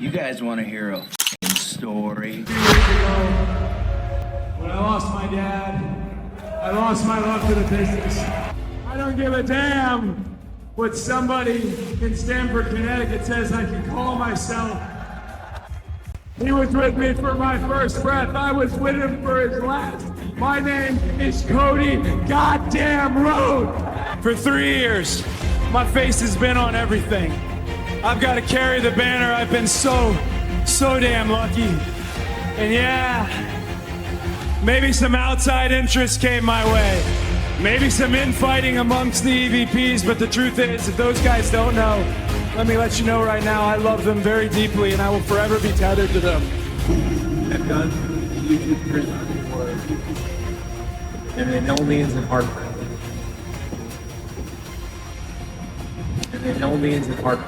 You guys want to hear a story? 2 years ago, when I lost my dad, I lost my love for the business. I don't give a damn what somebody in Stamford, Connecticut says I can call myself. He was with me for my first breath. I was with him for his last. My name is Cody goddamn Rhodes. For 3 years, my face has been on everything. I've got to carry the banner. I've been so damn lucky. And yeah, maybe some outside interests came my way. Maybe some infighting amongst the EVPs, but the truth is, if those guys don't know, let me let you know right now, I love them very deeply and I will forever be tethered to them. I've done YouTube prison before, and they know me as a partner. And they know me as a partner.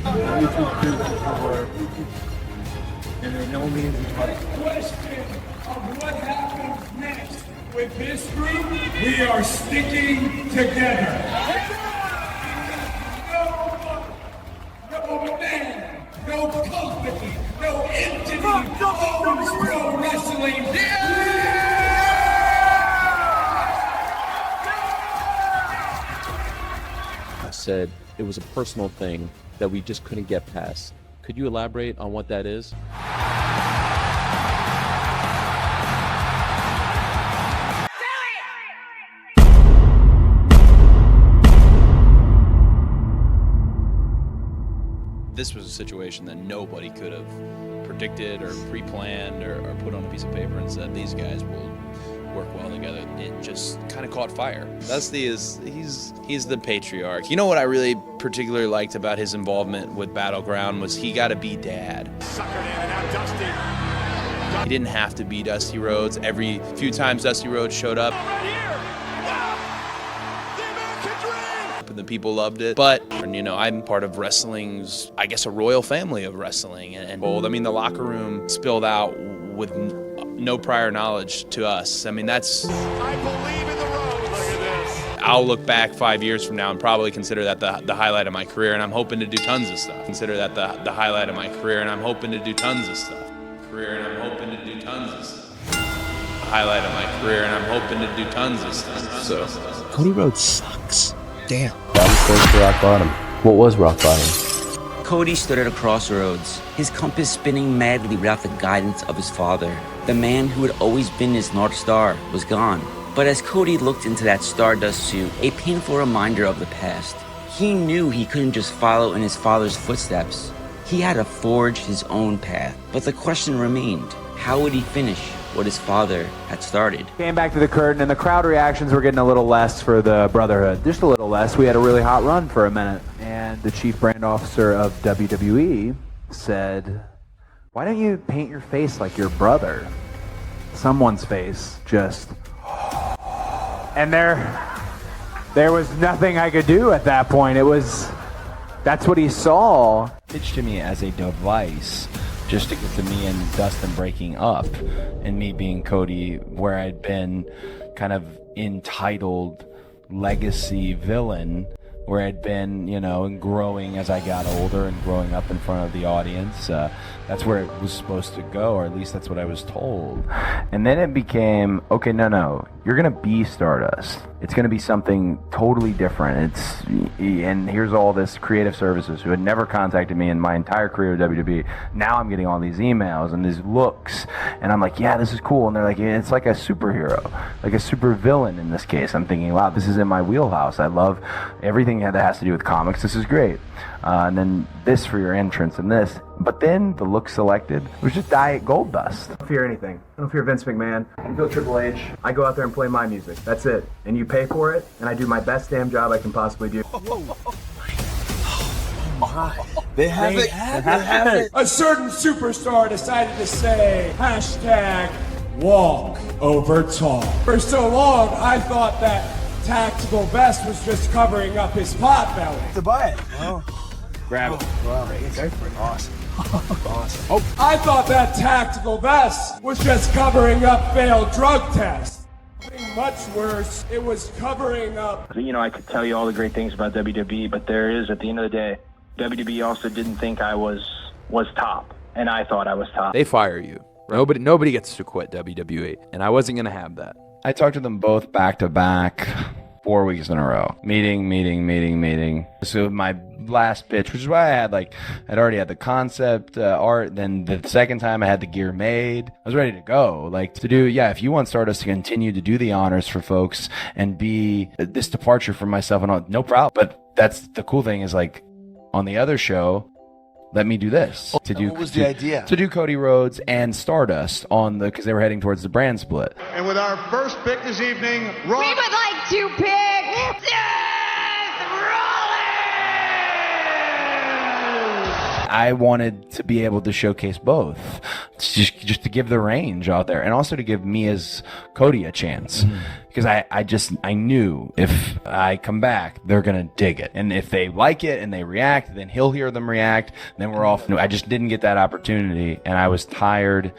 YouTube prison before, and they know me as a partner. Question of what happens next. With this group, we are sticking together. No man, no company, no entity owns pro wrestling. I said it was a personal thing that we just couldn't get past. Could you elaborate on what that is? This was a situation that nobody could have predicted or pre-planned or put on a piece of paper and said these guys will work well together. It just kind of caught fire. Dusty he's the patriarch. You know what I really particularly liked about his involvement with Battleground was he got to be dad. He didn't have to be Dusty Rhodes. Every few times Dusty Rhodes showed up, the people loved it. But, you know, I'm part of wrestling's, I guess, a royal family of wrestling. And I mean, the locker room spilled out with no prior knowledge to us. I mean, that's... I believe in the Rhodes. Look at this. I'll look back 5 years from now and probably consider that the highlight of my career, and I'm hoping to do tons of stuff. Consider that the highlight of my career, and I'm hoping to do tons of stuff. Highlight of my career, and I'm hoping to do tons of stuff. So, Cody Rhodes sucks. Damn. That was close to rock bottom. What was rock bottom? Cody stood at a crossroads, his compass spinning madly without the guidance of his father. The man who had always been his North Star was gone. But as Cody looked into that stardust suit, a painful reminder of the past, he knew he couldn't just follow in his father's footsteps. He had to forge his own path. But the question remained, how would he finish what his father had started? Came back to the curtain, and the crowd reactions were getting a little less for the Brotherhood. Just a little less. We had a really hot run for a minute. And the chief brand officer of WWE said, why don't you paint your face like your brother? Someone's face just... And there was nothing I could do at that point. That's what he saw. Pitched to me as a device just to get to me and Dustin breaking up and me being Cody, where I'd been kind of entitled legacy villain, where I'd been, you know, and growing as I got older and growing up in front of the audience. That's where it was supposed to go, or at least that's what I was told. And then it became, okay, no, you're gonna be Stardust. It's gonna be something totally different. And here's all this creative services who had never contacted me in my entire career with WWE. Now I'm getting all these emails and these looks, and I'm like, yeah, this is cool. And they're like, it's like a superhero, like a super villain in this case. I'm thinking, wow, this is in my wheelhouse. I love everything that has to do with comics. This is great. And then this for your entrance and this. But then the look selected was just Diet Gold Dust. I don't fear anything. I don't fear Vince McMahon. I don't feel Triple H. I go out there and play my music. That's it. And you pay for it, and I do my best damn job I can possibly do. They have it. A certain superstar decided to say, #walk over talk. For so long, I thought that Tactical Vest was just covering up his pot belly. To buy it. Oh. Grab it. Wow. Awesome. Awesome. Oh, I thought that Tactical Vest was just covering up failed drug tests. Much worse, it was covering up. You know, I could tell you all the great things about WWE, but there is, at the end of the day, WWE also didn't think I was top, and I thought I was top. They fire you. Nobody gets to quit WWE, and I wasn't going to have that. I talked to them both back to back, 4 weeks in a row. Meeting. So my last pitch, which is why I'd already had the concept art. Then the second time I had the gear made. I was ready to go. If you want Stardust to continue to do the honors for folks and be this departure for myself and all, no problem. But that's the cool thing is on the other show, let me do this. What was the idea? To do Cody Rhodes and Stardust because they were heading towards the brand split. And with our first pick this evening, we would like to pick I wanted to be able to showcase both, just to give the range out there, and also to give me as Cody a chance, because I knew if I come back, they're gonna dig it, and if they like it and they react, then he'll hear them react. Then we're off. I just didn't get that opportunity, and I was tired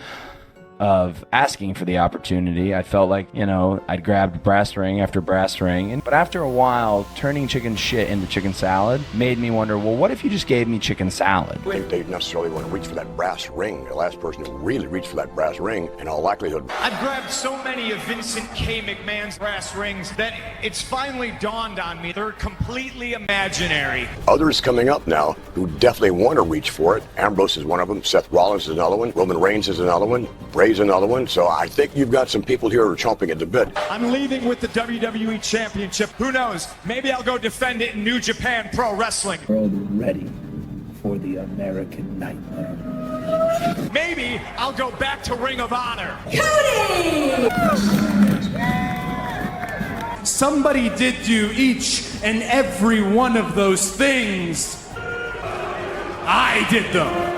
of asking for the opportunity. I felt like, I'd grabbed brass ring after brass ring. But after a while, turning chicken shit into chicken salad made me wonder, well, what if you just gave me chicken salad? I think they necessarily want to reach for that brass ring. The last person who really reached for that brass ring, in all likelihood. I've grabbed so many of Vincent K. McMahon's brass rings that it's finally dawned on me they're completely imaginary. Others coming up now who definitely want to reach for it. Ambrose is one of them. Seth Rollins is another one. Roman Reigns is another one. Bray's another one. So I think you've got some people here who are chomping at the bit. I'm leaving with the WWE Championship. Who knows? Maybe I'll go defend it in New Japan Pro Wrestling. World ready for the American Nightmare. Maybe I'll go back to Ring of Honor. Cody! Somebody did do each and every one of those things. I did them.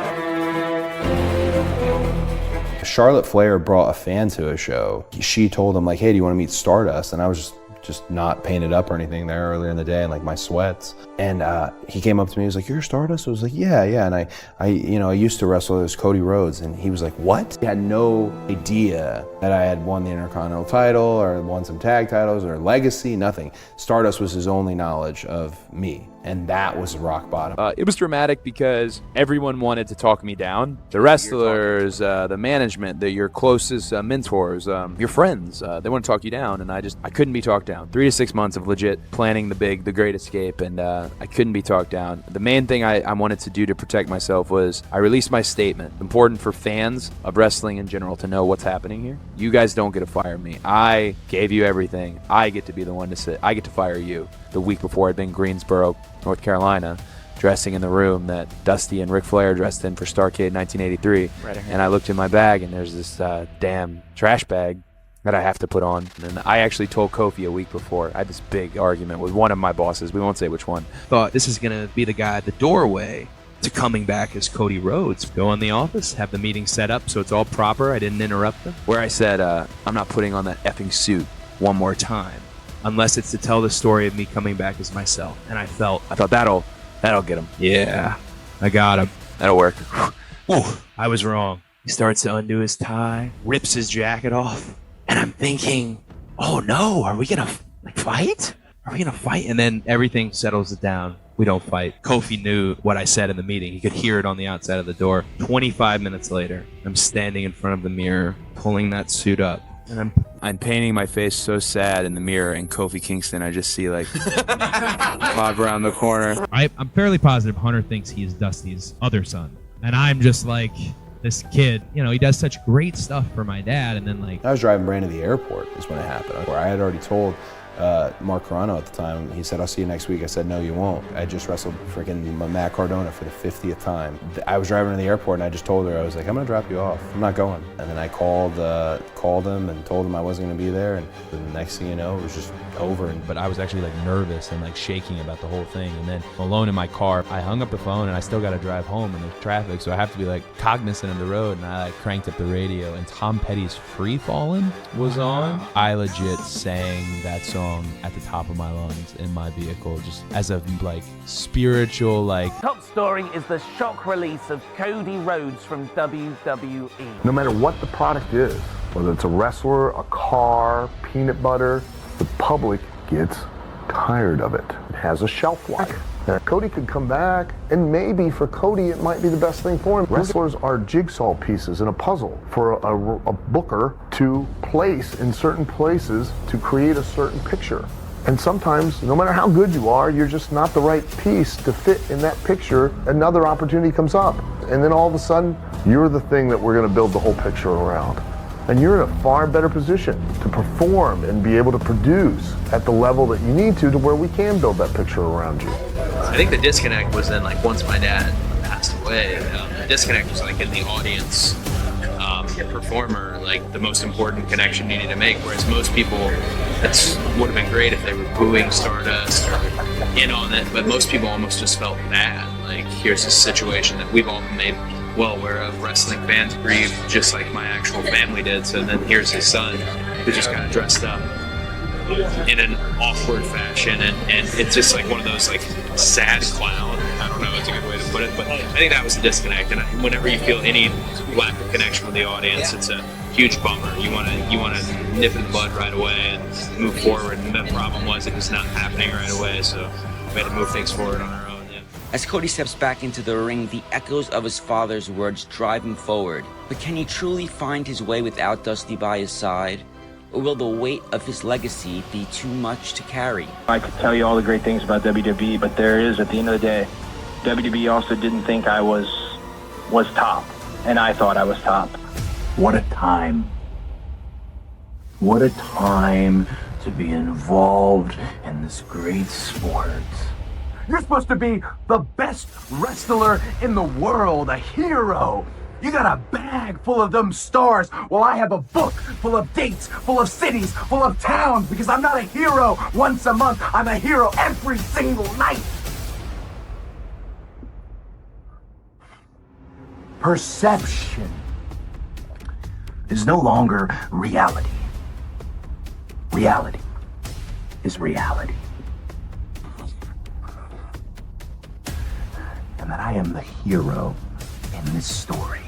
Charlotte Flair brought a fan to a show. She told him, hey, do you want to meet Stardust? And I was just not painted up or anything there earlier in the day, and my sweats. And he came up to me, he was like, "You're Stardust?" I was like, yeah. And I used to wrestle as Cody Rhodes. And he was like, "What?" He had no idea that I had won the Intercontinental title or won some tag titles or legacy, nothing. Stardust was his only knowledge of me. And that was rock bottom. It was dramatic because everyone wanted to talk me down. The wrestlers, the management, your closest mentors, your friends, they want to talk you down. And I couldn't be talked down. 3 to 6 months of legit planning the great escape, and I couldn't be talked down. The main thing I wanted to do to protect myself was I released my statement. Important for fans of wrestling in general to know what's happening here. You guys don't get to fire me. I gave you everything. I get to be the one to sit. I get to fire you. The week before, I'd been in Greensboro, North Carolina, dressing in the room that Dusty and Ric Flair dressed in for Starrcade 1983. Right. And I looked in my bag, and there's this damn trash bag that I have to put on. And I actually told Kofi a week before. I had this big argument with one of my bosses. We won't say which one. Thought this is going to be the guy at the doorway to coming back as Cody Rhodes. Go in the office, have the meeting set up so it's all proper. I didn't interrupt them. Where I said, I'm not putting on that effing suit one more time, unless it's to tell the story of me coming back as myself. And I thought that'll get him. Yeah, I got him. That'll work. Whew, I was wrong. He starts to undo his tie, rips his jacket off, and I'm thinking, oh no, are we gonna fight? Are we gonna fight? And then everything settles it down. We don't fight. Kofi knew what I said in the meeting. He could hear it on the outside of the door. 25 minutes later, I'm standing in front of the mirror, pulling that suit up. And I'm painting my face so sad in the mirror, and Kofi Kingston, I just see pop around the corner. I'm fairly positive Hunter thinks he is Dusty's other son. And I'm just this kid, he does such great stuff for my dad. And then I was driving Brandon to the airport is when it happened. Where I had already told Mark Carrano at the time, he said, "I'll see you next week." I said, "No, you won't." I just wrestled freaking Matt Cardona for the 50th time. I was driving to the airport, and I just told her, I was like, "I'm gonna drop you off. I'm not going." And then I called him and told him I wasn't gonna be there, and the next thing you know, it was just over. But I was actually nervous and shaking about the whole thing. And then alone in my car, I hung up the phone, and I still got to drive home, and there's traffic, so I have to be cognizant of the road. And I cranked up the radio, and Tom Petty's "Free Fallin'" was on. I legit sang that song at the top of my lungs in my vehicle, just as a spiritual Top story is the shock release of Cody Rhodes from WWE. No matter what the product is, whether it's a wrestler, a car, peanut butter, the public gets tired of it. It has a shelf life. Cody could come back, and maybe for Cody it might be the best thing for him. Wrestlers are jigsaw pieces in a puzzle for a booker to place in certain places to create a certain picture. And sometimes, no matter how good you are, you're just not the right piece to fit in that picture. Another opportunity comes up, and then all of a sudden, you're the thing that we're going to build the whole picture around. And you're in a far better position to perform and be able to produce at the level that you need to where we can build that picture around you. I think the disconnect was in, like, once my dad passed away, the disconnect was like in the audience, performer, like the most important connection you need to make, whereas most people, it would have been great if they were booing Stardust or in on it, but most people almost just felt bad. Like, here's a situation that we've all been made well aware of. Wrestling fans grieve just like my actual family did, so then here's his son who just got dressed up in an awkward fashion, and it's just like one of those like sad clown. I don't know, it's a good way to put it, but I think that was the disconnect. And whenever you feel any lack of connection with the audience, it's a huge bummer. You want to nip it in the bud right away and move forward. And the problem was it was not happening right away, so we had to move things forward on our own. Yeah. As Cody steps back into the ring, the echoes of his father's words drive him forward. But can he truly find his way without Dusty by his side? Or will the weight of his legacy be too much to carry? I could tell you all the great things about WWE, but there is, at the end of the day, WWE also didn't think I was top, and I thought I was top. What a time. What a time to be involved in this great sport. You're supposed to be the best wrestler in the world, a hero. You got a bag full of them stars, while I have a book full of dates, full of cities, full of towns, because I'm not a hero once a month, I'm a hero every single night. Perception is no longer reality. Reality is reality. And that I am the hero in this story.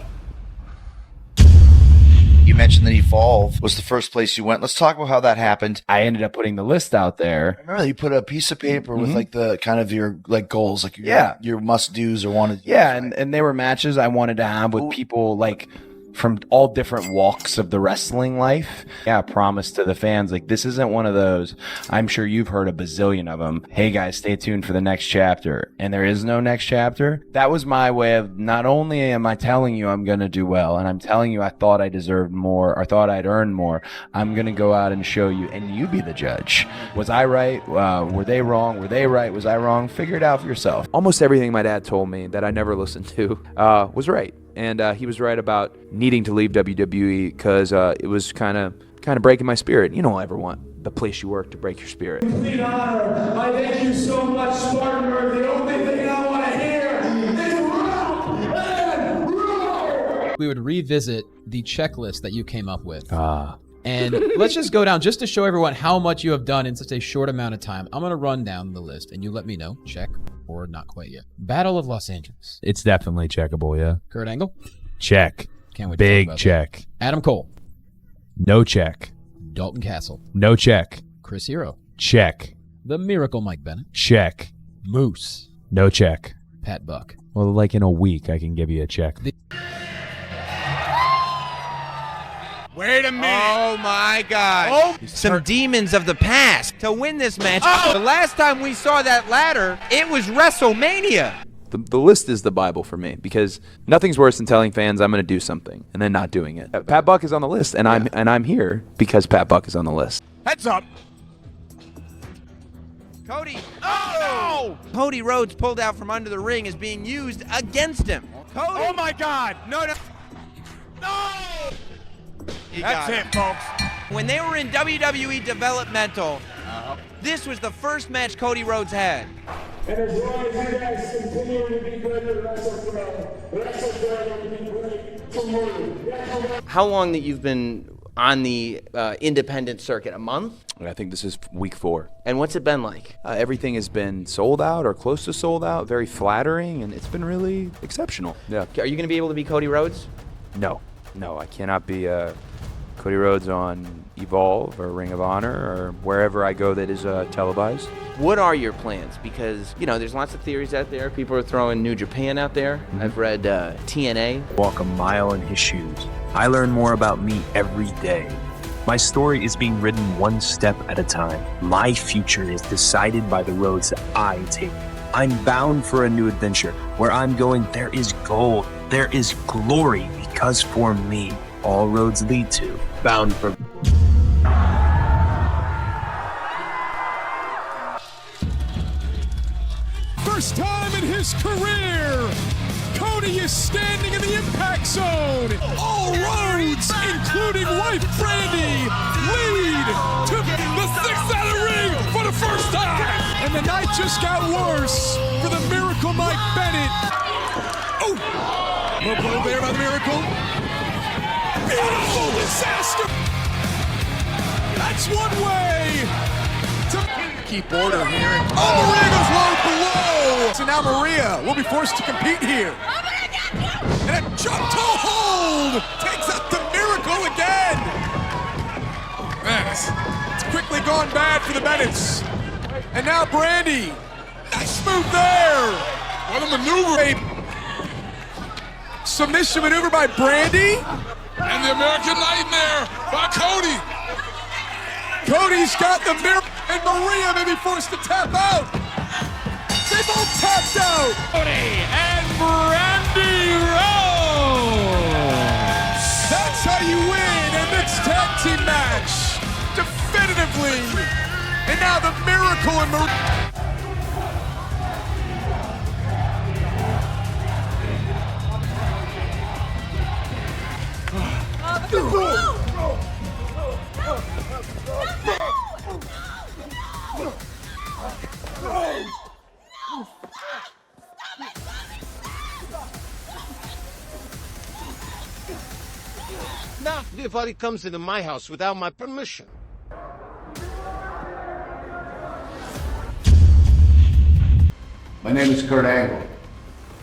You mentioned that Evolve was the first place you went. Let's talk about how that happened. I ended up putting the list out there. I remember you put a piece of paper with like the kind of your like goals, like your must do's or wanted. Yeah, and they were matches I wanted to have with people like from all different walks of the wrestling life. Yeah, I promised to the fans, like, this isn't one of those, I'm sure you've heard a bazillion of them, hey guys, stay tuned for the next chapter, and there is no next chapter. That was my way of, not only am I telling you I'm going to do well, and I'm telling you I thought I deserved more, or thought I'd earned more, I'm going to go out and show you, and you be the judge. Was I right? Were they wrong? Were they right? Was I wrong? Figure it out for yourself. Almost everything my dad told me that I never listened to was right. And he was right about needing to leave WWE because it was kind of breaking my spirit. You don't ever want the place you work to break your spirit. Complete honor. I thank you so much, Spartanburg. The only thing I want to hear is rock and roll. We would revisit the checklist that you came up with. And let's just go down just to show everyone how much you have done in such a short amount of time. I'm going to run down the list and you let me know, check or not quite yet. Battle of Los Angeles. It's definitely checkable, yeah. Kurt Angle. Check. Can't wait. Big check. That. Adam Cole. No check. Dalton Castle. No check. Chris Hero. Check. The Miracle Mike Bennett. Check. Moose. No check. Pat Buck. Well, like in a week, I can give you a check. Wait a minute. Oh, my God. Some demons of the past to win this match. The last time we saw that ladder, it was WrestleMania. The list is the Bible for me because nothing's worse than telling fans I'm going to do something and then not doing it. Pat Buck is on the list, and I'm here because Pat Buck is on the list. Heads up. Cody. Oh, no! Cody Rhodes pulled out from under the ring is being used against him. Cody. Oh, my God. No. That's it, folks. When they were in WWE developmental, this was the first match Cody Rhodes had. And as long as you guys continue to be good at WrestleCraft will be great tomorrow. How long that you've been on the independent circuit? A month? I think this is week 4. And what's it been like? Everything has been sold out or close to sold out, very flattering, and it's been really exceptional. Yeah. Are you going to be able to be Cody Rhodes? No, I cannot be Cody Rhodes on Evolve or Ring of Honor or wherever I go that is televised. What are your plans? Because, you know, there's lots of theories out there. People are throwing New Japan out there. I've read TNA. Walk a mile in his shoes. I learn more about me every day. My story is being written one step at a time. My future is decided by the roads that I take. I'm bound for a new adventure. Where I'm going, there is gold. There is glory, because for me, all roads lead to. Bound for... First time in his career, Cody is standing in the impact zone. All roads, including wife Brandy, lead to the 6th out of ring for the first time. And the night just got worse for the Miracle Mike Bennett. Oh, no blow there by the Miracle. Beautiful disaster. That's one way to keep order here. Oh, Maria goes low below. So now Maria will be forced to compete here. And a jump toe hold takes out the Miracle again. Man, it's quickly gone bad for the Bennetts. And now Brandy. Nice move there. What a maneuver. A submission maneuver by Brandy. And the American Nightmare by Cody. Cody's got the Miracle, and Maria may be forced to tap out. They both tapped out. Cody and Brandy Rhodes. That's how you win a mixed tag team match. Definitively. And now the Miracle and Maria. Not if anybody comes into my house without my permission. My name is Kurt Angle.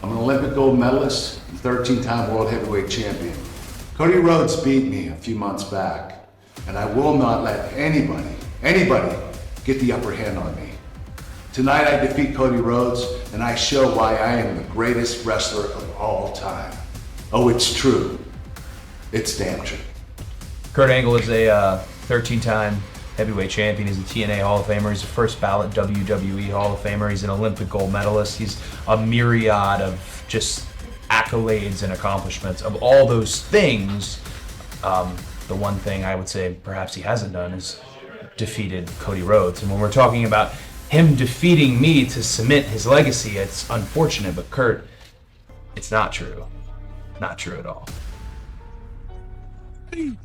I'm an Olympic gold medalist and 13-time world heavyweight champion. Cody Rhodes beat me a few months back, and I will not let anybody get the upper hand on me. Tonight I defeat Cody Rhodes, and I show why I am the greatest wrestler of all time. Oh, it's true. It's damn true. Kurt Angle is a 13-time heavyweight champion. He's a TNA Hall of Famer. He's a first ballot WWE Hall of Famer. He's an Olympic gold medalist. He's a myriad of just accolades and accomplishments. Of all those things, the one thing I would say perhaps he hasn't done is defeated Cody Rhodes. And when we're talking about him defeating me to cement his legacy, it's unfortunate, but Kurt, it's not true. Not true at all. The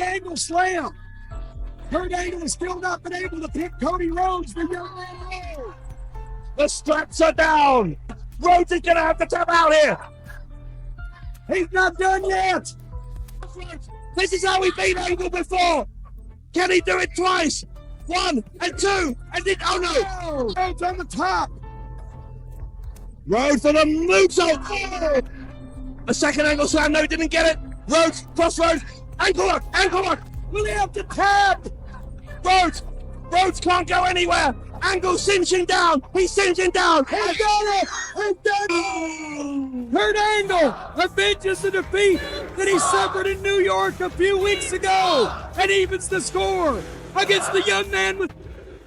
Angle Slam. Kurt Angle has still not been able to pick Cody Rhodes, the young man. The straps are down. Rhodes is gonna have to tap out here. He's not done yet. This is how he beat Angle before. Can he do it twice? 1 and 2 and then oh no! Rhodes on the top. Rhodes for the moonsault. Oh. A second Angle Slam. No, he didn't get it. Rhodes, cross Rhodes. Ankle lock, ankle lock. Will he have to tap? Rhodes can't go anywhere. Angle cinching down. He's cinching down. He's got it. He's done it. Kurt Angle avenges the defeat that he suffered in New York a few weeks ago and evens the score against the young man with.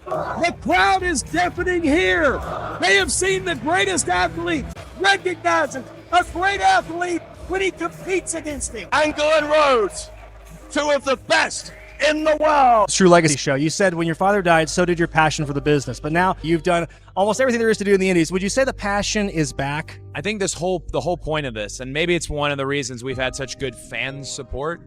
The crowd is deafening here. They have seen the greatest athlete recognizing a great athlete when he competes against him. Angle and Rhodes, two of the best in the world. True Legacy Show. You said when your father died, so did your passion for the business. But now you've done almost everything there is to do in the Indies. Would you say the passion is back? I think the whole point of this, and maybe it's one of the reasons we've had such good fan support,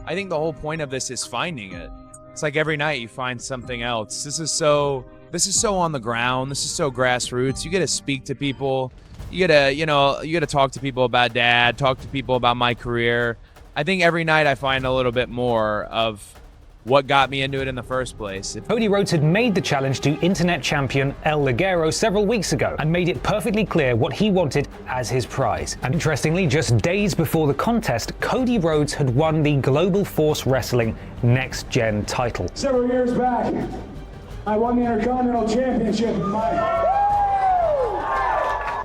I think the whole point of this is finding it. It's like every night you find something else. This is so on the ground. This is so grassroots. You get to speak to people. You get to talk to people about Dad, talk to people about my career. I think every night I find a little bit more of what got me into it in the first place. Cody Rhodes had made the challenge to internet champion 𝗖𝗥𝗘𝗚𝗧𝗦 several weeks ago and made it perfectly clear what he wanted as his prize. And interestingly, just days before the contest, Cody Rhodes had won the Global Force Wrestling Next Gen title. Several years back, I won the Intercontinental Championship.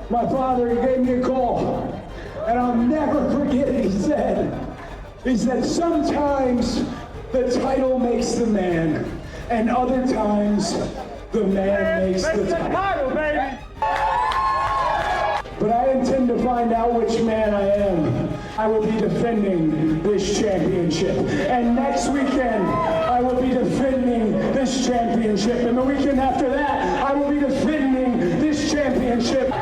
My father, he gave me a call, and I'll never forget it. He said, sometimes the title makes the man, and other times the man makes the title, baby. But I intend to find out which man I am. I will be defending this championship. And next weekend, I will be defending this championship. And the weekend after that, I will be defending this championship.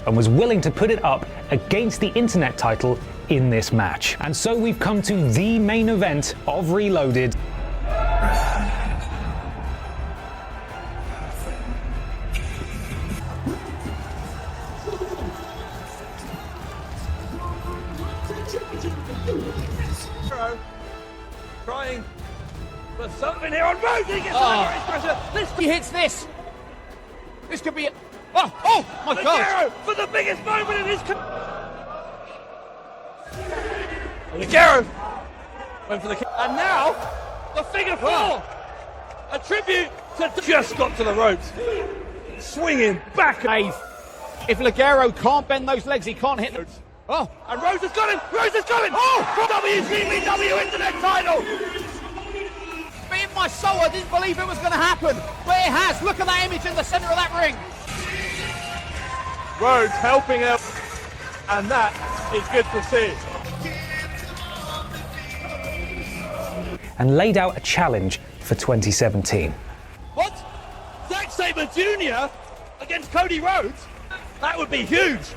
And was willing to put it up against the internet title in this match. And so we've come to the main event of Reloaded. Trying for something here on Rhodes. He gets under his pressure. He hits this. This could be it. Oh my God! For the biggest moment in his career. 𝗖𝗥𝗘𝗗𝗜𝗧 went for the kick. And now, the figure four. A tribute to just got to the ropes. Swinging back. If 𝗖𝗥𝗘𝗚𝗚𝗏 can't bend those legs, he can't hit them. Oh, and Rhodes has got him! Rhodes has got him! Oh, WCW Internet title! Me in my soul, I didn't believe it was going to happen. But it has. Look at that image in the center of that ring. Rhodes helping out, and that is good to see. And laid out a challenge for 2017. What? Zack Sabre Jr. against Cody Rhodes? That would be huge.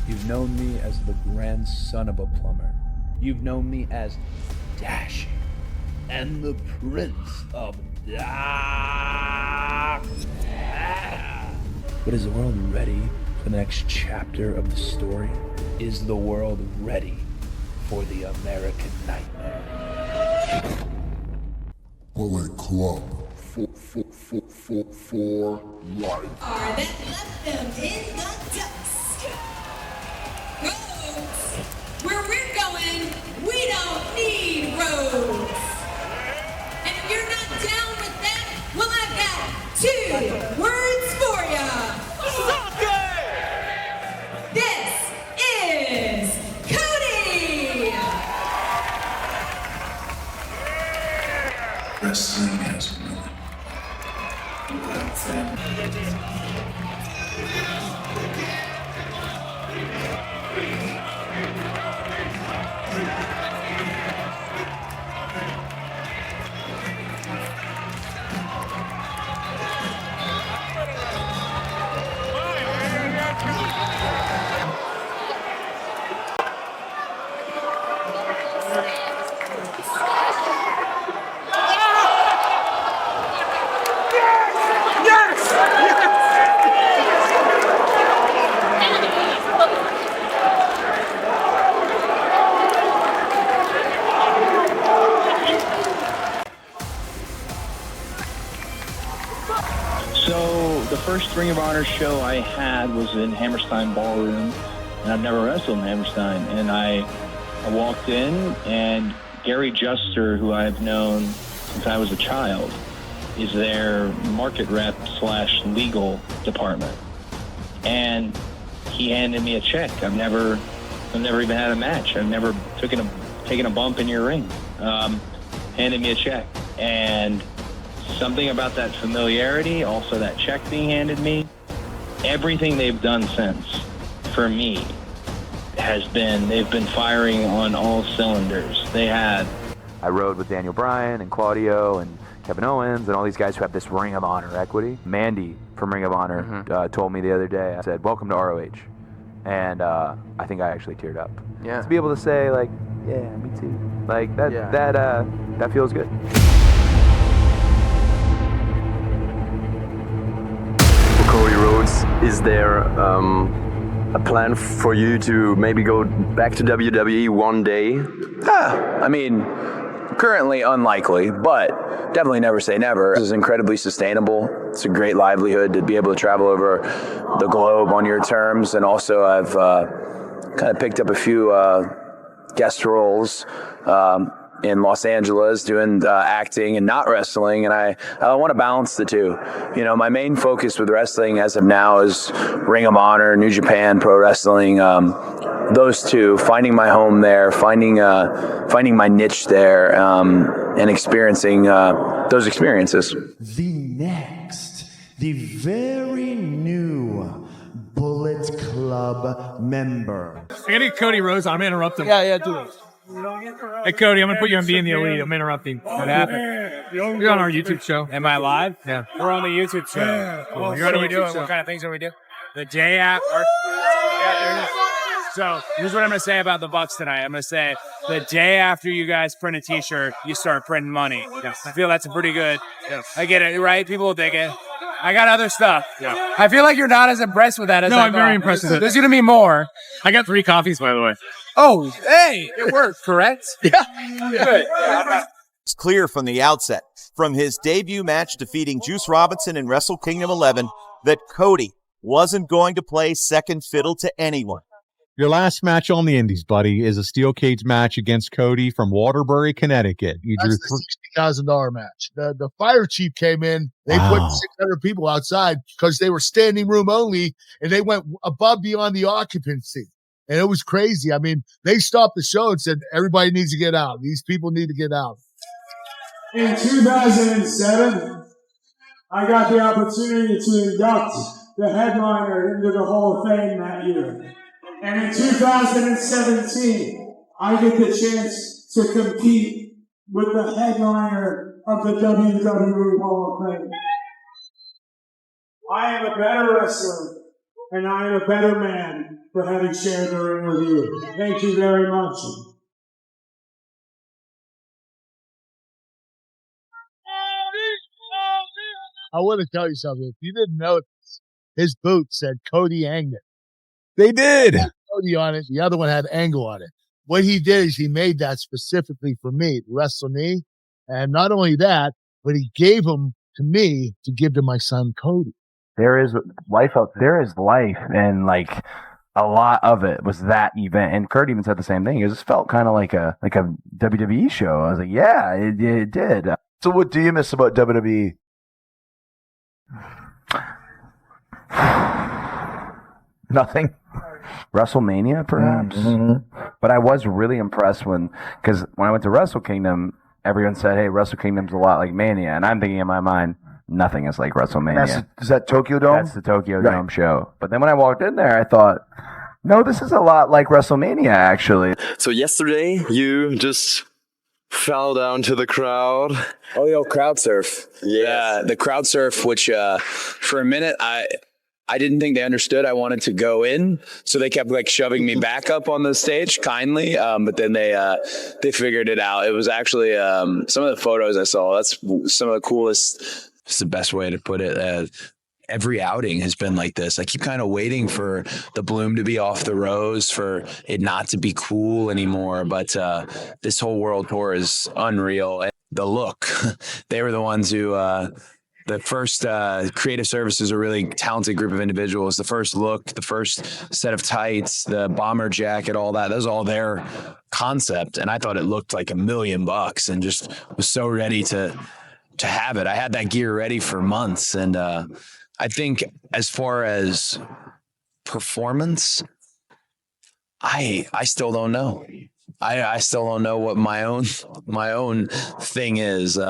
You've known me as the grandson of a plumber. You've known me as Dashing and the Prince of Dark. But is the world ready for the next chapter of the story? Is the world ready for the American Nightmare? Bullet Club for life. That left them in the dust. Rhodes, where we're going, we don't need roads. And if you're not down with that, well, I've got 2 words for ya. This is Cody. Wrestling has So the first Ring of Honor show I had was in Hammerstein Ballroom, and I've never wrestled in Hammerstein. And I walked in, and Gary Juster, who I've known since I was a child, is their market rep / legal department. And he handed me a check. I've never even had a match. I've never taken a bump in your ring. Handed me a check, and something about that familiarity, also that check being handed me, everything they've done since, for me, they've been firing on all cylinders. I rode with Daniel Bryan and Claudio and Kevin Owens and all these guys who have this Ring of Honor equity. Mandy from Ring of Honor told me the other day, I said, "Welcome to ROH." And I think I actually teared up. Yeah. To be able to say, like, yeah, me too. Like, that feels good. Cody Rhodes is there a plan for you to maybe go back to WWE one day? I mean, currently unlikely, but definitely never say never. This is incredibly sustainable. It's a great livelihood to be able to travel over the globe on your terms, and also I've kind of picked up a few guest roles in Los Angeles doing acting and not wrestling, and I want to balance the two. You know, my main focus with wrestling as of now is Ring of Honor, New Japan, Pro Wrestling, those two, finding my home there, finding my niche there, and experiencing those experiences. The very new Bullet Club member. I gotta get Cody Rhodes. I'm interrupting. Yeah, do it. Hey, Cody, I'm gonna put you on Being the Elite. I'm interrupting. What happened? You're on our YouTube show. Am I live? Yeah. We're on the YouTube show. Yeah. Cool. Well, What are we YouTube doing? show. What kind of things are we doing? The day after. So here's what I'm going to say about the Bucks tonight. I'm going to say the day after you guys print a T-shirt, you start printing money. Yes. I feel that's a pretty good. Yes. I get it, right? People will dig it. I got other stuff. Yeah. I feel like you're not as impressed with that as No, I I'm thought. very impressed with it. There's going to be more. I got 3 coffees, by the way. Oh, hey, it worked, correct? Yeah. Good. It's clear from the outset, from his debut match defeating Juice Robinson in Wrestle Kingdom 11, that Cody wasn't going to play second fiddle to anyone. Your last match on the Indies, buddy, is a steel cage match against Cody from Waterbury, Connecticut. You drew That's the $60,000 match. The fire chief came in. They put 600 people outside because they were standing room only, and they went above beyond the occupancy. And it was crazy. I mean, they stopped the show and said, everybody needs to get out. These people need to get out. In 2007, I got the opportunity to induct the headliner into the Hall of Fame that year. And in 2017, I get the chance to compete with the headliner of the WWE Hall of Fame. I am a better wrestler, and I am a better man for having shared the ring with you. Thank you very much. I want to tell you something. If you didn't notice, his boot said Cody Angle. They did. Cody on it. The other one had Angle on it. What he did is he made that specifically for me to wrestle me. And not only that, but he gave them to me to give to my son Cody. There is life out there. Is life, and like a lot of it was that event. And Kurt even said the same thing. It just felt kind of like a WWE show. I was like, yeah, it did. So what do you miss about WWE? Nothing. WrestleMania, perhaps. But I was really impressed because when I went to Wrestle Kingdom, everyone said, hey, Wrestle Kingdom's a lot like Mania. And I'm thinking in my mind, nothing is like WrestleMania. Is that Tokyo Dome? That's the Tokyo Dome show. But then when I walked in there, I thought, no, this is a lot like WrestleMania, actually. So yesterday, you just fell down to the crowd. Oh, the old crowd surf. Yeah, the crowd surf, which for a minute, I didn't think they understood I wanted to go in, so they kept like shoving me back up on the stage kindly. But then they figured it out. It was actually some of the photos I saw. That's some of the coolest. It's the best way to put it. Every outing has been like this. I keep kind of waiting for the bloom to be off the rose, for it not to be cool anymore. But this whole world tour is unreal. And the look, they were the ones who. The first creative services, a really talented group of individuals. The first look, the first set of tights, the bomber jacket, all that. That was all their concept, and I thought it looked like $1 million, and just was so ready to have it. I had that gear ready for months, and I think as far as performance, I still don't know. I still don't know what my own thing is.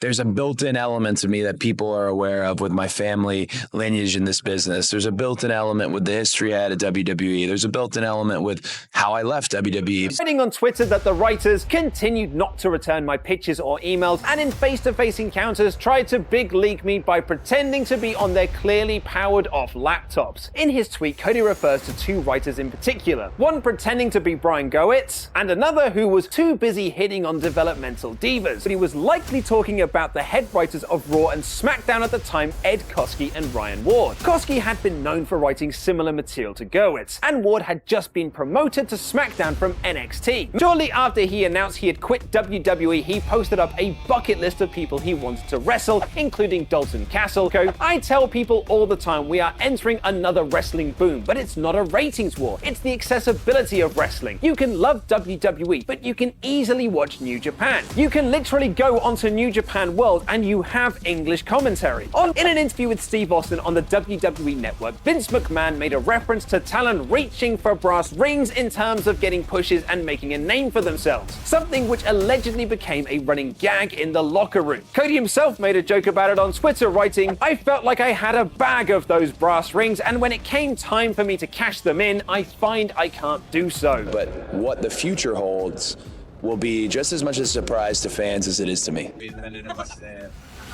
There's a built-in element to me that people are aware of with my family lineage in this business. There's a built-in element with the history I had at WWE. There's a built-in element with how I left WWE. Writing on Twitter that the writers continued not to return my pictures or emails, and in face-to-face encounters tried to big league me by pretending to be on their clearly powered off laptops. In his tweet, Cody refers to 2 writers in particular, one pretending to be Brian 𝗉𝗠𝗧, and another who was too busy hitting on developmental divas. But he was likely talking about the head writers of Raw and SmackDown at the time, Ed Koskey and Ryan Ward. Koskey had been known for writing similar material to 𝗖𝗦𝗘𝗏, and Ward had just been promoted to SmackDown from NXT. Shortly after he announced he had quit WWE, he posted up a bucket list of people he wanted to wrestle, including Dalton Castle. I tell people all the time we are entering another wrestling boom, but it's not a ratings war. It's the accessibility of wrestling. You can love WWE, but you can easily watch New Japan. You can literally go onto New Japan World and you have English commentary. In an interview with Steve Austin on the WWE Network, Vince McMahon made a reference to talent reaching for brass rings in terms of getting pushes and making a name for themselves, something which allegedly became a running gag in the locker room. Cody himself made a joke about it on Twitter, writing, "I felt like I had a bag of those brass rings, and when it came time for me to cash them in, I find I can't do so." But what the future holds will be just as much a surprise to fans as it is to me.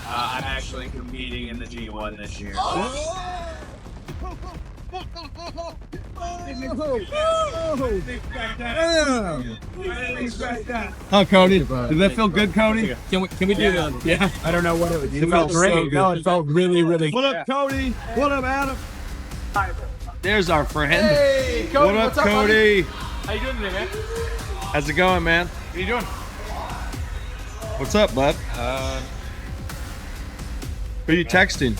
I'm actually competing in the G1 this year. Oh, Cody, did that feel good, Cody? Can we do that? Yeah. I don't know what it would do. It felt great. So no, it felt really, really good. What up, Cody? What up, Adam? There's our friend. Hey, Cody, what up, Cody? How you doing today, man? How's it going, man? How you doing? What's up, bud? Who are you texting?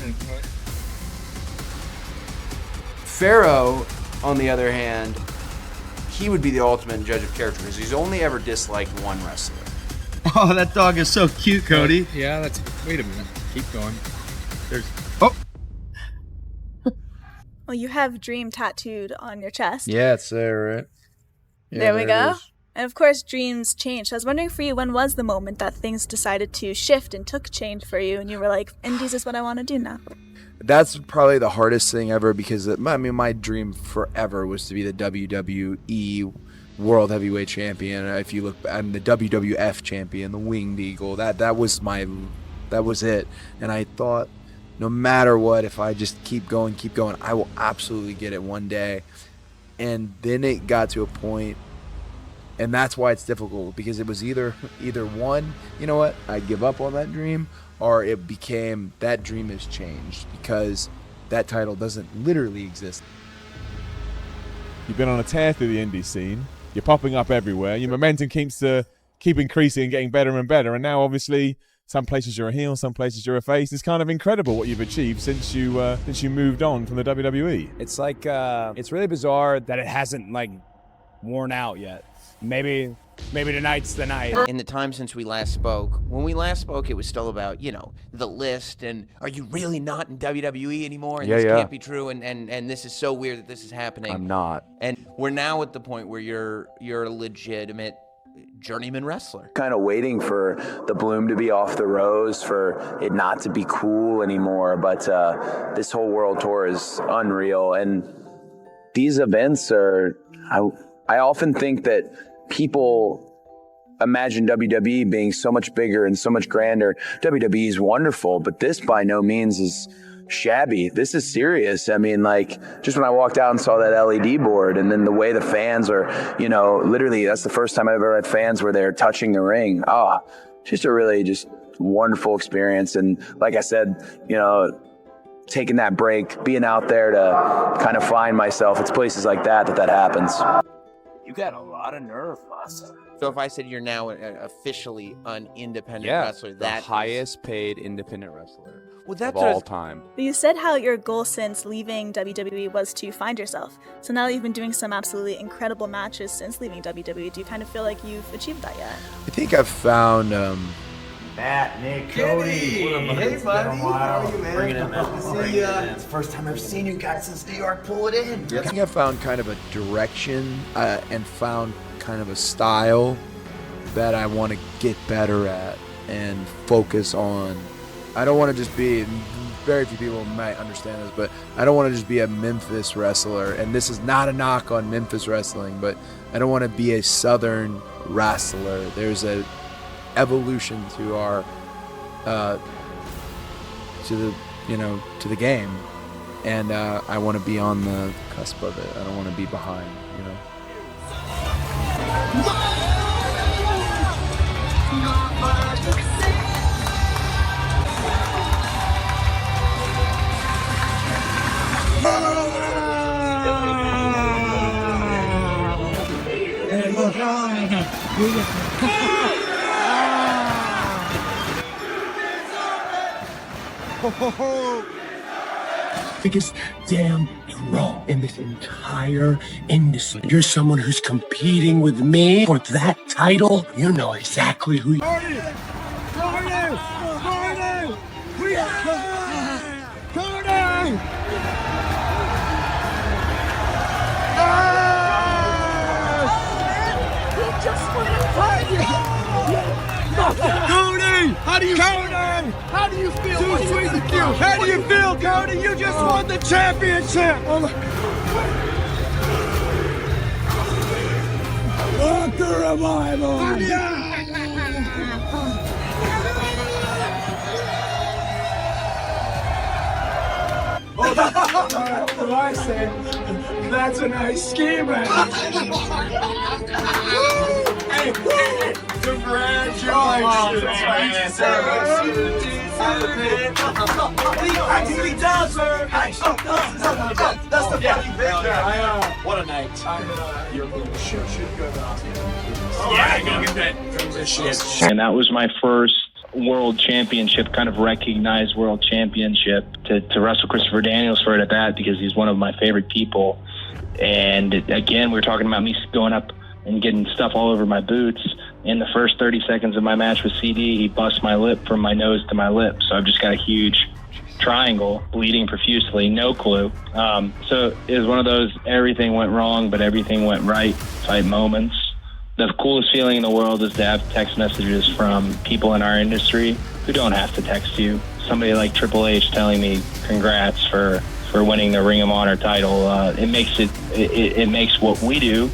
Pharaoh, on the other hand, he would be the ultimate judge of character because he's only ever disliked one wrestler. Oh, that dog is so cute, Cody. Yeah, that's. Wait a minute. Keep going. There's. Oh. Well, you have Dream tattooed on your chest. Yeah, it's there, right? Yeah, there we go. And of course, dreams change. So I was wondering for you, when was the moment that things decided to shift and took change for you, and you were like, "Indies is what I want to do now"? That's probably the hardest thing ever because I mean, my dream forever was to be the WWE World Heavyweight Champion. If you look, I'm the WWF Champion, the Winged Eagle. That was it. And I thought, no matter what, if I just keep going, I will absolutely get it one day. And then it got to a point, and that's why it's difficult, because it was either one, you know what, I give up on that dream, or it became that dream has changed because that title doesn't literally exist. You've been on a tear through the indie scene. You're popping up everywhere. Your momentum keep increasing and getting better and better. And now, obviously, some places you're a heel, some places you're a face. It's kind of incredible what you've achieved since you moved on from the WWE. It's like it's really bizarre that it hasn't like worn out yet. Maybe tonight's the night. In the time since we last spoke, when we last spoke, it was still about, the list and are you really not in WWE anymore? And this can't be true. And this is so weird that this is happening. I'm not. And we're now at the point where you're a legitimate journeyman wrestler. Kind of waiting for the bloom to be off the rose, for it not to be cool anymore. But this whole world tour is unreal. And these events are, I often think that people imagine WWE being so much bigger and so much grander. WWE is wonderful, but this by no means is shabby. This is serious. I mean, like, just when I walked out and saw that LED board, and then the way the fans are, literally, that's the first time I've ever had fans where they're touching the ring. Just a really just wonderful experience. And like I said, taking that break, being out there to kind of find myself, it's places like that happens. You got a lot of nerve, Buster. So if I said you're now officially an independent wrestler, that's the highest paid independent wrestler of all time. But you said how your goal since leaving WWE was to find yourself. So now that you've been doing some absolutely incredible matches since leaving WWE, do you kind of feel like you've achieved that yet? I think I've found Matt, Nick, Cody. Hey, buddy. How are you, man? Bringing it, man. Good to see ya. It's the first time I've seen you guys since New York. Pull it in. I think I found kind of a direction and found kind of a style that I want to get better at and focus on. I don't want to just be, very few people might understand this, but I don't want to just be a Memphis wrestler. And this is not a knock on Memphis wrestling, but I don't want to be a Southern wrestler. There's a evolution to our to the game, and I want to be on the cusp of it. I don't want to be behind, Biggest damn draw in this entire industry. You're someone who's competing with me for that title. You know exactly who you are. Cody! How do you Cody! How do you feel? How do you feel, Cody? You just won the championship! Rock the revival! That's what I said. That's a nice scheme, man. Hey, congratulations, That's the fucking picture. What a night. Your should go down. Yeah, go get that transition. And that was my first world championship, kind of recognized world championship, to wrestle Christopher Daniels for it at that, because he's one of my favorite people. And again, we were talking about me going up and getting stuff all over my boots. In the first 30 seconds of my match with CD, he bust my lip from my nose to my lip. So I've just got a huge triangle, bleeding profusely, no clue. So it was one of those everything went wrong, but everything went right type moments. The coolest feeling in the world is to have text messages from people in our industry who don't have to text you. Somebody like Triple H telling me congrats for winning the Ring of Honor title. It makes what we do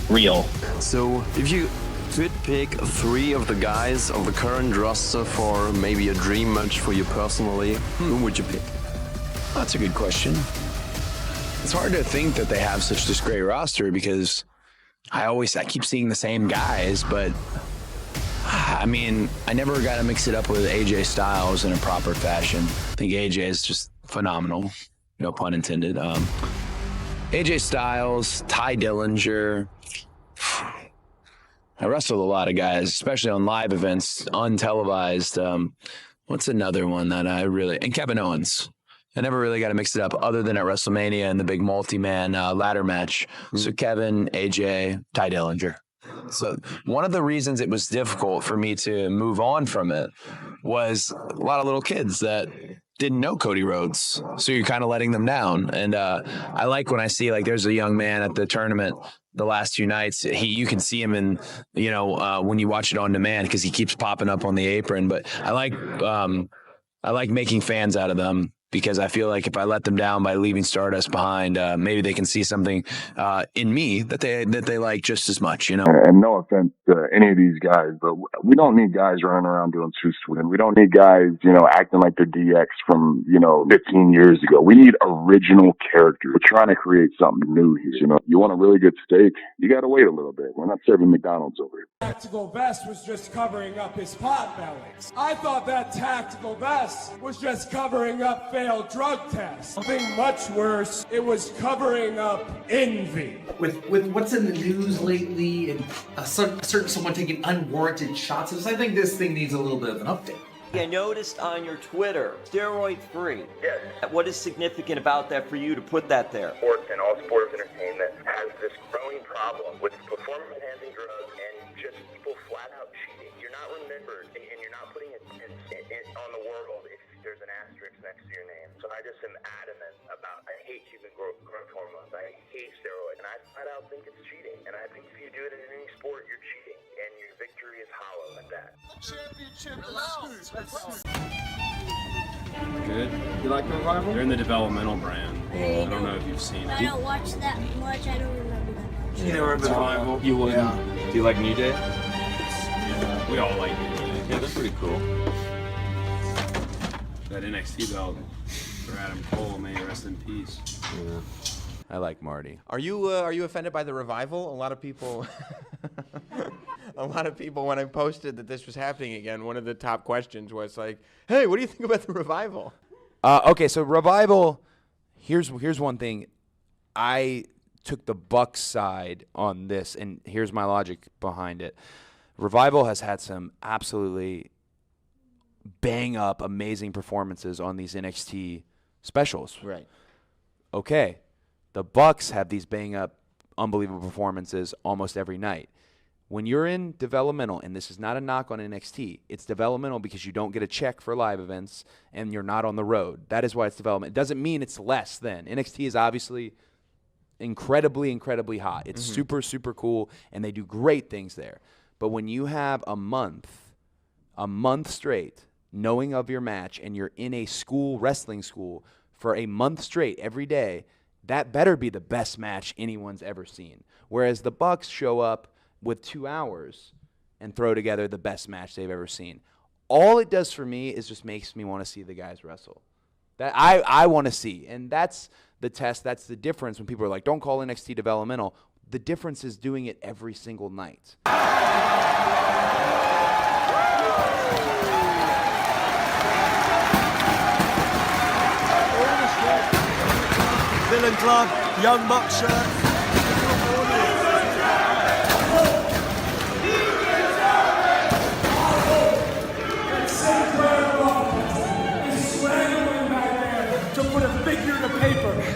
real. So if you could pick 3 of the guys of the current roster for maybe a dream match for you personally, who would you pick? That's a good question. It's hard to think that they have such this great roster because I keep seeing the same guys, but I mean, I never got to mix it up with AJ Styles in a proper fashion. I think AJ is just phenomenal, no pun intended. AJ Styles, Ty Dillinger. I wrestled a lot of guys, especially on live events, untelevised. What's another one that I really... And Kevin Owens. I never really got to mix it up other than at WrestleMania and the big multi-man ladder match. So Kevin, AJ, Ty Dillinger. So one of the reasons it was difficult for me to move on from it was a lot of little kids that didn't know Cody Rhodes. So you're kind of letting them down. And I like when I see, like, there's a young man at the tournament the last 2 nights. You can see him in, when you watch it on demand because he keeps popping up on the apron. But I like making fans out of them, because I feel like if I let them down by leaving Stardust behind, maybe they can see something in me that they like just as much, And no offense to any of these guys, but we don't need guys running around doing and we don't need guys, acting like they're DX from, 15 years ago. We need original characters. We're trying to create something new here. You want a really good steak, you got to wait a little bit. We're not serving McDonald's over here. Tactical vest was just covering up his pot bellies. I thought that tactical vest was just covering up failed drug tests. Something much worse, it was covering up envy. With what's in the news lately and a certain someone taking unwarranted shots, I think this thing needs a little bit of an update. I noticed on your Twitter, steroid-free. Yes. What is significant about that for you to put that there? Sports and all sports entertainment has this growing problem with performance-enhancing drugs and just people flat out cheating. You're not remembered, and you're not putting it on the world if there's an asterisk next to your name. So I just am adamant about, I hate using growth hormones. I hate steroids. And I flat out think it's cheating. And I think if you do it in any sport, you're cheating. And your victory is hollow at that. Championship Good. You like the Revival? They're in the developmental brand. I don't know if you've seen I it. don't watch that much. I don't remember that much. You never remember the Revival? You wouldn't. Do you like New Day? Yeah, we all like New Day. Yeah, they're pretty cool. That NXT belt for Adam Cole, may he rest in peace. Yeah. I like Marty. Are you offended by the Revival? A lot of people when I posted that this was happening again, one of the top questions was like, "Hey, what do you think about the Revival?" Okay, so Revival, here's one thing. I took the Bucks side on this, and here's my logic behind it. Revival has had some absolutely bang up, amazing performances on these NXT specials. Right. Okay, the Bucks have these bang up, unbelievable performances almost every night. When you're in developmental, and this is not a knock on NXT, it's developmental because you don't get a check for live events and you're not on the road. That is why it's development. It doesn't mean it's less than. NXT is obviously incredibly, incredibly hot. It's super, super cool, and they do great things there. But when you have a month straight, knowing of your match, and you're in a school, wrestling school, for a month straight every day, that better be the best match anyone's ever seen. Whereas the Bucks show up with 2 hours and throw together the best match they've ever seen. All it does for me is just makes me want to see the guys wrestle. That I want to see. And that's the test. That's the difference when people are like, don't call NXT developmental. The difference is doing it every single night. Villain Club, Young Buck shirt.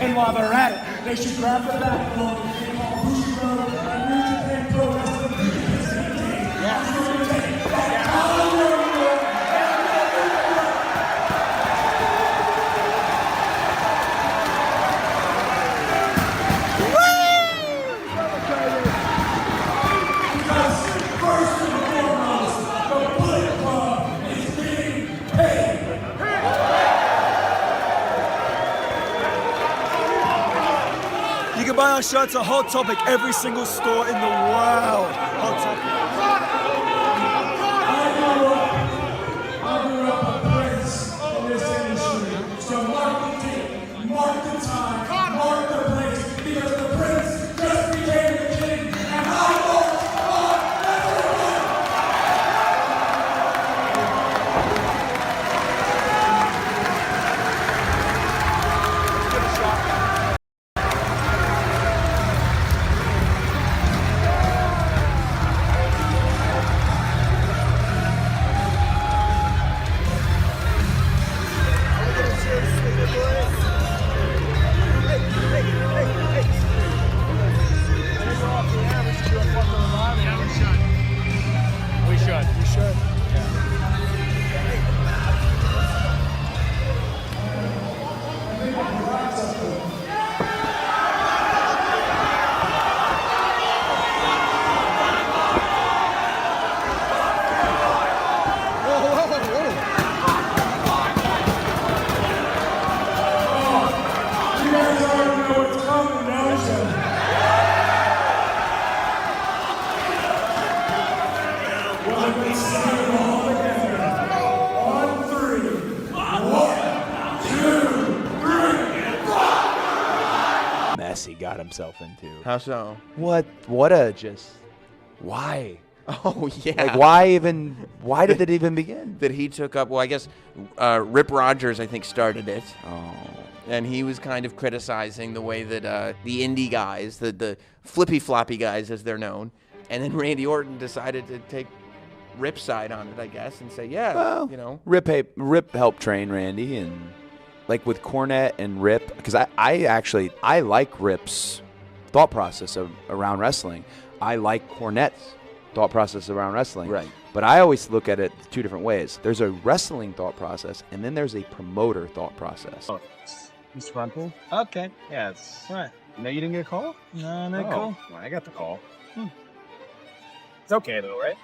And while they're at it, they should grab the backbone and call Dusty Rhodes and New Japan Pro Wrestling Because first and foremost, the Bullet Club is getting paid. You can buy our shirts at Hot Topic, every single store in the world. Hot Topic. I grew up a prince in this industry. So mark the date, mark the time, mark the place, because the prince just became the king, and I won't want everyone. He got himself into. How so? What a just why? Oh yeah. Like why did it even begin? That he took up, well, I guess Rip Rogers I think started it. Oh. And he was kind of criticizing the way that the indie guys, the flippy floppy guys as they're known, and then Randy Orton decided to take Rip's side on it, I guess, and say, yeah, well, you know. Rip helped train Randy, and like with Cornette and Rip, because I like Rip's thought process around wrestling. I like Cornette's thought process around wrestling. Right. But I always look at it two different ways. There's a wrestling thought process, and then there's a promoter thought process. Oh, Mr. Frontal? Okay. Yeah, it's right. No, you didn't get a call? No, no call. Well, I got the call. It's okay though, right?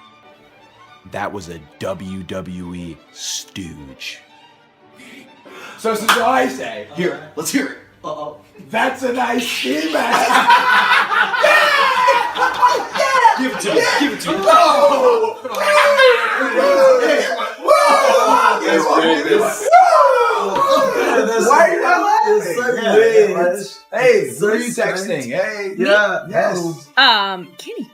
That was a WWE stooge. So this is what I say. Here, let's hear it. Uh-oh. That's a nice ski mask. Yeah! Give it to me. Give it to me. Whoa! Why are you not laughing? Hey, who are you texting? Hey. Yeah. Yes. Kenny.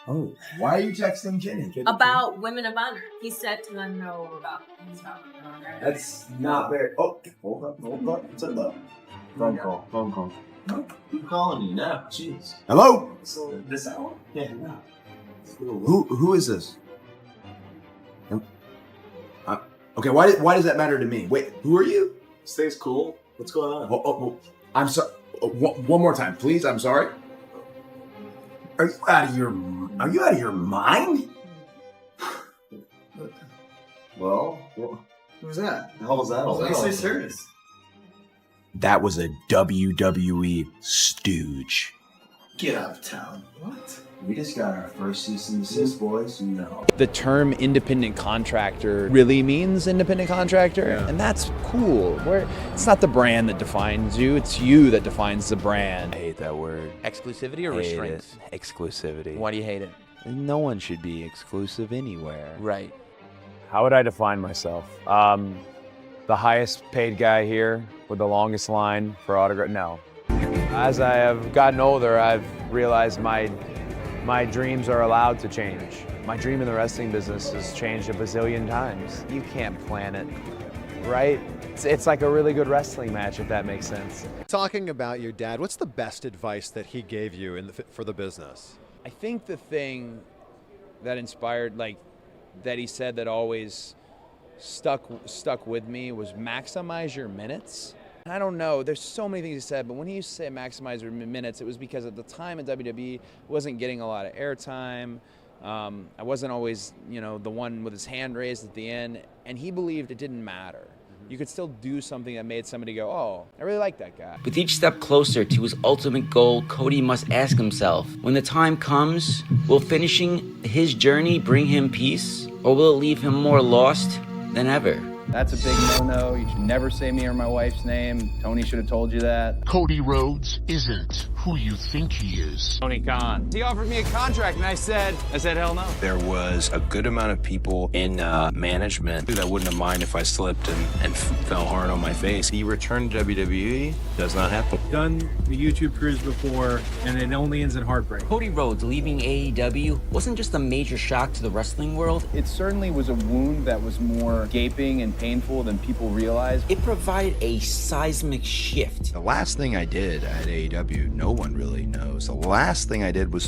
Oh, why are you texting Kenny? About Women of Honor. He said to them know about Women of Honor. That's not very. Oh, hold up. What's up? Phone call. Phone call. I'm calling you now. Jeez. Hello? So this hour? Yeah. Who is this? Okay, why does that matter to me? Wait, who are you? Stays cool. What's going on? I'm sorry. One more time, please. I'm sorry. Are you out of your mind? Well, who's that? The hell was that? Why are you so serious? That was a WWE stooge. Get out of town. What? We just got our first cease and desist, boys. No. The term independent contractor really means independent contractor, and that's cool. It's not the brand that defines you, it's you that defines the brand. I hate that word. Exclusivity or restraints? Exclusivity. Why do you hate it? No one should be exclusive anywhere. Right. How would I define myself? The highest paid guy here with the longest line for autograph? No. As I have gotten older, I've realized my dreams are allowed to change. My dream in the wrestling business has changed a bazillion times. You can't plan it, right? It's like a really good wrestling match, if that makes sense. Talking about your dad, what's the best advice that he gave you for the business? I think the thing that inspired, that he said that always stuck with me was maximize your minutes. I don't know, there's so many things he said, but when he used to say maximize your minutes, it was because at the time in WWE, I wasn't getting a lot of airtime. I wasn't always, the one with his hand raised at the end, and he believed it didn't matter. You could still do something that made somebody go, oh, I really like that guy. With each step closer to his ultimate goal, Cody must ask himself, when the time comes, will finishing his journey bring him peace, or will it leave him more lost than ever? That's a big no-no. You should never say me or my wife's name. Tony should have told you that. Cody Rhodes isn't who you think he is. Tony Khan. He offered me a contract, and I said hell no. There was a good amount of people in management that wouldn't have minded if I slipped and fell hard on my face. He returned to WWE. Does not happen. Done the YouTube cruise before, and it only ends in heartbreak. Cody Rhodes leaving AEW wasn't just a major shock to the wrestling world. It certainly was a wound that was more gaping and painful than people realized. It provided a seismic shift. The last thing I did at AEW, no one really knows. The last thing I did was